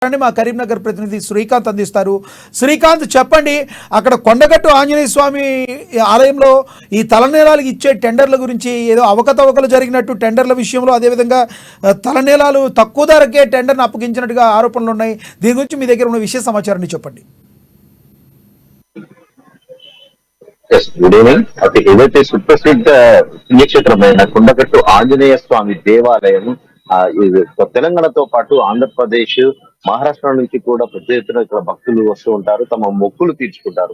మా కరీంనగర్ ప్రతినిధి శ్రీకాంత్ అందిస్తారు. శ్రీకాంత్, చెప్పండి, అక్కడ కొండగట్టు ఆంజనేయ స్వామి ఆలయంలో ఈ తలనీలాలకు ఇచ్చే టెండర్ల గురించి ఏదో అవకతవకలు జరిగినట్టు టెండర్ల విషయంలో, అదేవిధంగా తలనీలాలు తక్కువ ధరకే టెండర్ను అప్పగించినట్టుగా ఆరోపణలు ఉన్నాయి. దీని గురించి మీ దగ్గర ఉన్న విషయ సమాచారాన్ని చెప్పండి. Good evening. ఏదైతే సుప్రసిద్ధ పుణ్యక్షేత్రమైన కొండగట్టు ఆంజనేయ స్వామి దేవాలయం తెలంగాణతో పాటు ఆంధ్రప్రదేశ్, మహారాష్ట్ర నుంచి కూడా పెద్ద ఎత్తున ఇక్కడ భక్తులు వస్తూ ఉంటారు, తమ మొక్కులు తీర్చుకుంటారు.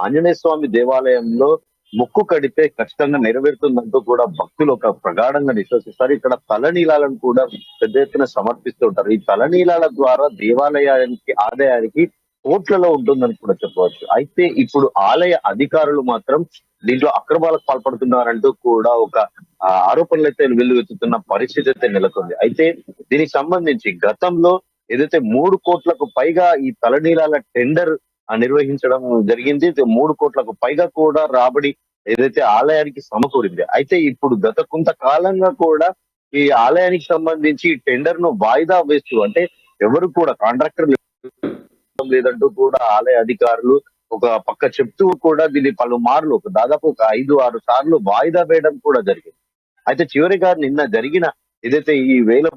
ఆంజనేయ స్వామి దేవాలయంలో మొక్కు కడితే ఖచ్చితంగా నెరవేరుతుందంటూ కూడా భక్తులు ఒక ప్రగాఢంగా విశ్వసిస్తారు. ఇక్కడ తలనీలాలను కూడా పెద్ద ఎత్తున సమర్పిస్తూ ఉంటారు. ఈ తలనీలాల ద్వారా దేవాలయానికి ఆదాయానికి కోట్లలో ఉంటుందని కూడా చెప్పవచ్చు. అయితే ఇప్పుడు ఆలయ అధికారులు మాత్రం దీంట్లో అక్రమాలకు పాల్పడుతున్నారంటూ కూడా ఒక ఆరోపణలు అయితే వెల్లువెత్తుతున్న పరిస్థితి అయితే నెలకొంది. అయితే దీనికి సంబంధించి గతంలో ఏదైతే 3 కోట్లకు పైగా ఈ తలనీలాల టెండర్ నిర్వహించడం జరిగింది. 3 కోట్లకు పైగా కూడా రాబడి ఏదైతే ఆలయానికి సమకూరింది. అయితే ఇప్పుడు గత కొంతకాలంగా కూడా ఈ ఆలయానికి సంబంధించి టెండర్ ను వాయిదా వేస్తూ, అంటే ఎవరు కూడా కాంట్రాక్టర్ లేదంటూ కూడా ఆలయ అధికారులు ఒక పక్క చెప్తూ కూడా దీన్ని పలుమార్లు దాదాపు ఒక 5-6 సార్లు వాయిదా వేయడం కూడా జరిగింది. అయితే చివరిగా నిన్న జరిగిన ఏదైతే ఈ వేలం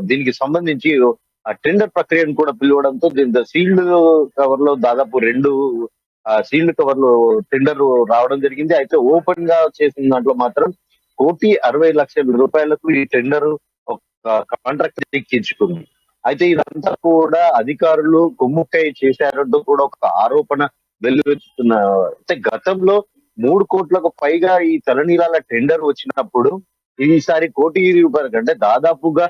దీనికి సంబంధించి ఆ టెండర్ ప్రక్రియను కూడా పిలవడంతో సీల్డ్ కవర్ లో దాదాపు 2 సీల్డ్ కవర్లు టెండర్ రావడం జరిగింది. అయితే ఓపెన్ గా చేసిన దాంట్లో మాత్రం 1,60,00,000 ఈ టెండర్ ఒక కాంట్రాక్ట్ ఎక్కించుకుంది. అయితే ఇదంతా కూడా అధికారులు కుమ్ముక్కై చేశారంటూ కూడా ఒక ఆరోపణ వెల్లువెత్తుతున్న. అయితే గతంలో 3 కోట్లకు పైగా ఈ తలనీలాల టెండర్ వచ్చినప్పుడు ఈసారి 1,00,00,000 కంటే దాదాపుగా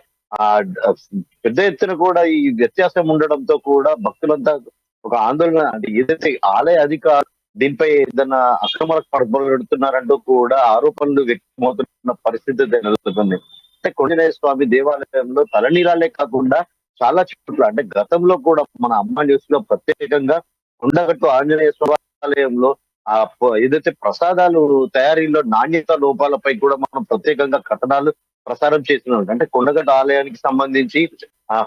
పెద్ద ఎత్తున కూడా ఈ వ్యత్యాసం ఉండడంతో కూడా భక్తులంతా ఒక ఆందోళన, అంటే ఏదైతే ఆలయ అధికారులు దీనిపై ఏదైనా అక్రమాలకు పాల్పడుతున్నారంటూ కూడా ఆరోపణలు వ్యక్తమవుతున్న పరిస్థితి నెలకొంది. అంటే కొండనేయ స్వామి దేవాలయంలో తలనీలాలే కాకుండా చాలా చోట్ల, అంటే గతంలో కూడా మన అమ్మ న్యూస్ లో ప్రత్యేకంగా కొండగట్టు ఆంజనేయ స్వామి ఏదైతే ప్రసాదాలు తయారీలో నాణ్యత లోపాలపై కూడా మనం ప్రత్యేకంగా కథనాలు ప్రసారం చేస్తున్నాం. అంటే కొండగట్టు ఆలయానికి సంబంధించి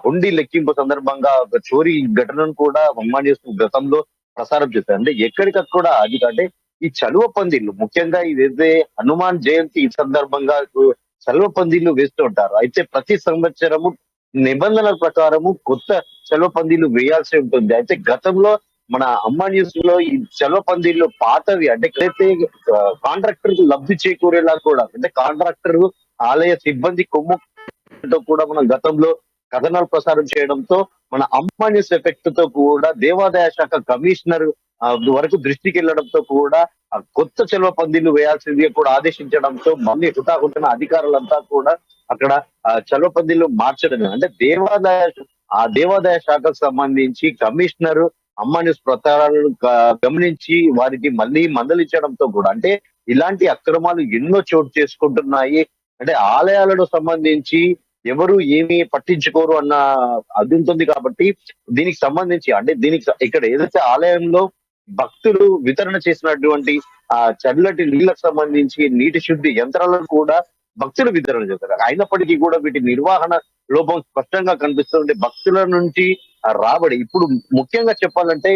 హుండీ లెక్కింపు సందర్భంగా ఒక చోరీ ఘటనను కూడా అమ్మ న్యూస్ గతంలో ప్రసారం చేశారు. అంటే ఎక్కడికక్కడ అది, అంటే ఈ చలువ పందిళ్లు, ముఖ్యంగా ఇదైతే హనుమాన్ జయంతి ఈ సందర్భంగా చలువ పందిళ్లు వేస్తూ ఉంటారు. అయితే ప్రతి సంవత్సరము నిబంధనల ప్రకారము కొత్త చలువ పందిళ్లు వేయాల్సి ఉంటుంది. అయితే గతంలో మన అమ్మ న్యూస్ లో ఈ చలువ పందిళ్లు పాతవి, అంటే ఎక్కడైతే కాంట్రాక్టర్ కు లబ్ధి చేకూరేలా కూడా, అంటే కాంట్రాక్టర్ ఆలయ సిబ్బంది కొమ్ము కూడా మనం గతంలో కథనాలు ప్రసారం చేయడంతో మన అమ్మ న్యూస్ ఎఫెక్ట్ తో కూడా దేవాదాయ శాఖ కమిషనర్ వరకు దృష్టికి వెళ్లడంతో కూడా కొత్త చలువ పందిళ్లు వేయాల్సింది కూడా ఆదేశించడంతో మళ్ళీ హుటాహుటిన అధికారులంతా కూడా అక్కడ చలువ పందిళ్లు మార్చడం, అంటే దేవాదాయ శాఖకు సంబంధించి కమిషనర్ అమ్మ న్యూస్ ప్రచారాలను గమనించి వారికి మళ్ళీ మందలించడంతో కూడా, అంటే ఇలాంటి అక్రమాలు ఎన్నో చోటు చేసుకుంటున్నాయి. అంటే ఆలయాలను సంబంధించి ఎవరు ఏమి పట్టించుకోరు అన్న అది ఉంటుంది. కాబట్టి దీనికి సంబంధించి, అంటే ఇక్కడ ఏదైతే ఆలయంలో భక్తులు వితరణ చేసినటువంటి చల్లటి నీళ్ళకు సంబంధించి నీటి శుద్ధి యంత్రాలను కూడా భక్తులు వితరణ చేస్తారు. అయినప్పటికీ కూడా వీటి నిర్వహణ లోపం స్పష్టంగా కనిపిస్తుంది. భక్తుల నుంచి రాబడి, ఇప్పుడు ముఖ్యంగా చెప్పాలంటే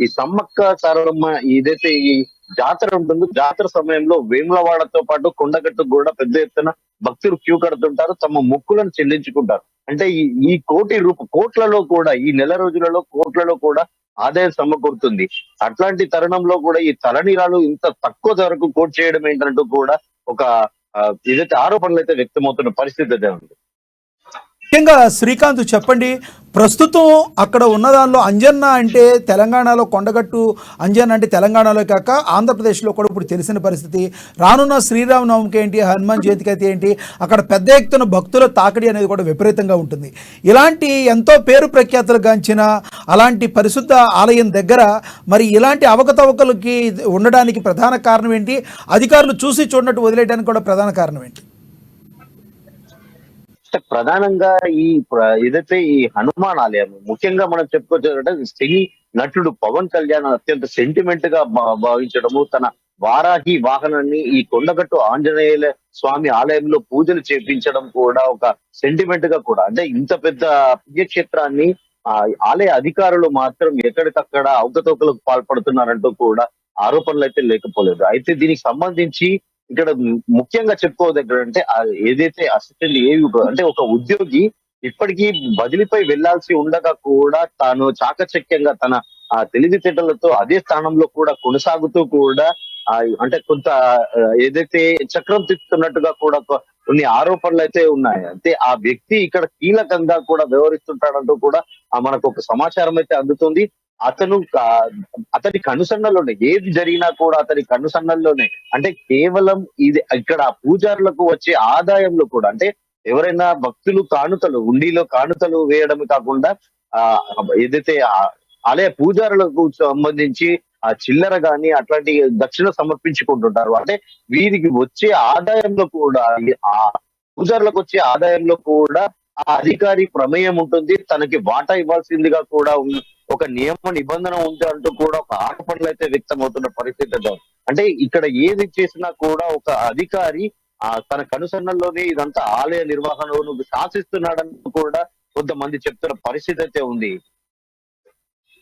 ఈ సమ్మక్క సారలమ్మ ఏదైతే ఈ జాతర ఉంటుందో, జాతర సమయంలో వేములవాడతో పాటు కొండగట్టు కూడా పెద్ద ఎత్తున భక్తులు క్యూ కడుతుంటారు, తమ మొక్కులను చెల్లించుకుంటారు. అంటే ఈ కోట్లలో కూడా ఈ నెల రోజులలో కోట్లలో కూడా ఆదాయం సమకూరుతుంది. అట్లాంటి తరుణంలో కూడా ఈ తలనీలాలు ఇంత తక్కువ ధరకు కోట్ చేయడం ఏంటంటూ కూడా ఒక ఏదైతే ఆరోపణలు అయితే వ్యక్తమవుతున్న పరిస్థితి అయితే ఉంది. ముఖ్యంగా శ్రీకాంత్, చెప్పండి, ప్రస్తుతం అక్కడ ఉన్నదానిలో అంజన్న అంటే తెలంగాణలో కొండగట్టు అంజన్న అంటే తెలంగాణలో కాక ఆంధ్రప్రదేశ్లో కూడా ఇప్పుడు తెలిసిన పరిస్థితి. రానున్న శ్రీరామనవమికి ఏంటి, హనుమాన్ జయంతికి అయితే ఏంటి, అక్కడ పెద్ద ఎత్తున భక్తుల తాకిడి అనేది కూడా విపరీతంగా ఉంటుంది. ఇలాంటి ఎంతో పేరు ప్రఖ్యాతులు గాంచిన అలాంటి పరిశుద్ధ ఆలయం దగ్గర మరి ఇలాంటి అవకతవకలకి ఉండడానికి ప్రధాన కారణం ఏంటి? అధికారులు చూసి చూడనట్టు వదిలేయడానికి కూడా ప్రధాన కారణం ఏంటి? ప్రధానంగా ఏదైతే ఈ హనుమాన్ ఆలయం ముఖ్యంగా మనం చెప్పుకోవచ్చు, సినీ నటుడు పవన్ కళ్యాణ్ అత్యంత సెంటిమెంట్ గా భావించడము, తన వారాహి వాహనాన్ని ఈ కొండగట్టు ఆంజనేయ స్వామి ఆలయంలో పూజలు చేపించడం కూడా ఒక సెంటిమెంట్ గా కూడా, అంటే ఇంత పెద్ద పుణ్యక్షేత్రాన్ని ఆ ఆలయ అధికారులు మాత్రం ఎక్కడికక్కడ అవకతవకలకు పాల్పడుతున్నారంటూ కూడా ఆరోపణలు అయితే లేకపోలేదు. అయితే దీనికి సంబంధించి ఇక్కడ ముఖ్యంగా చెప్పుకోదగ్గరంటే ఏదైతే అసిస్టెంట్ అంటే ఒక ఉద్యోగి ఇప్పటికీ బదిలీపై వెళ్లాల్సి ఉండగా కూడా తాను చాకచక్యంగా తన తెలివితేటలతో అదే స్థానంలో కూడా కొనసాగుతూ కూడా ఆ అంటే కొంత ఏదైతే చక్రం తిప్పుతున్నట్టుగా కూడా కొన్ని ఆరోపణలు అయితే ఉన్నాయి. అంటే ఆ వ్యక్తి ఇక్కడ కీలకంగా కూడా వ్యవహరిస్తుంటాడంటూ కూడా మనకు ఒక సమాచారం అయితే అందుతుంది. అతను అతని కనుసన్నల్లోనే ఏది జరిగినా కూడా అతని కనుసన్నల్లోనే, అంటే కేవలం ఇది ఇక్కడ పూజారులకు వచ్చే ఆదాయంలో కూడా, అంటే ఎవరైనా భక్తులు కానుకలు హుండీలో కానుకలు వేయడం కాకుండా ఆ ఏదైతే ఆలయ పూజారులకు సంబంధించి ఆ చిల్లర గాని అట్లాంటి దక్షిణ సమర్పించుకుంటుంటారు. అంటే వీరికి వచ్చే ఆదాయంలో కూడా, ఆ పూజారులకు వచ్చే ఆదాయంలో కూడా ఆ అధికారి ప్రమేయం ఉంటుంది. తనకి వాటా ఇవ్వాల్సిందిగా కూడా ఒక నియమ నిబంధన ఉంది అంటూ కూడా ఒక ఆరోపణలు అయితే వ్యక్తం అవుతున్న పరిస్థితి. అంటే ఇక్కడ ఏది చేసినా కూడా ఒక అధికారి తన కనుసన్నల్లోనే ఇదంతా ఆలయ నిర్వహణను శాసిస్తున్నాడని కూడా కొంతమంది చెప్తున్న పరిస్థితి అయితే ఉంది.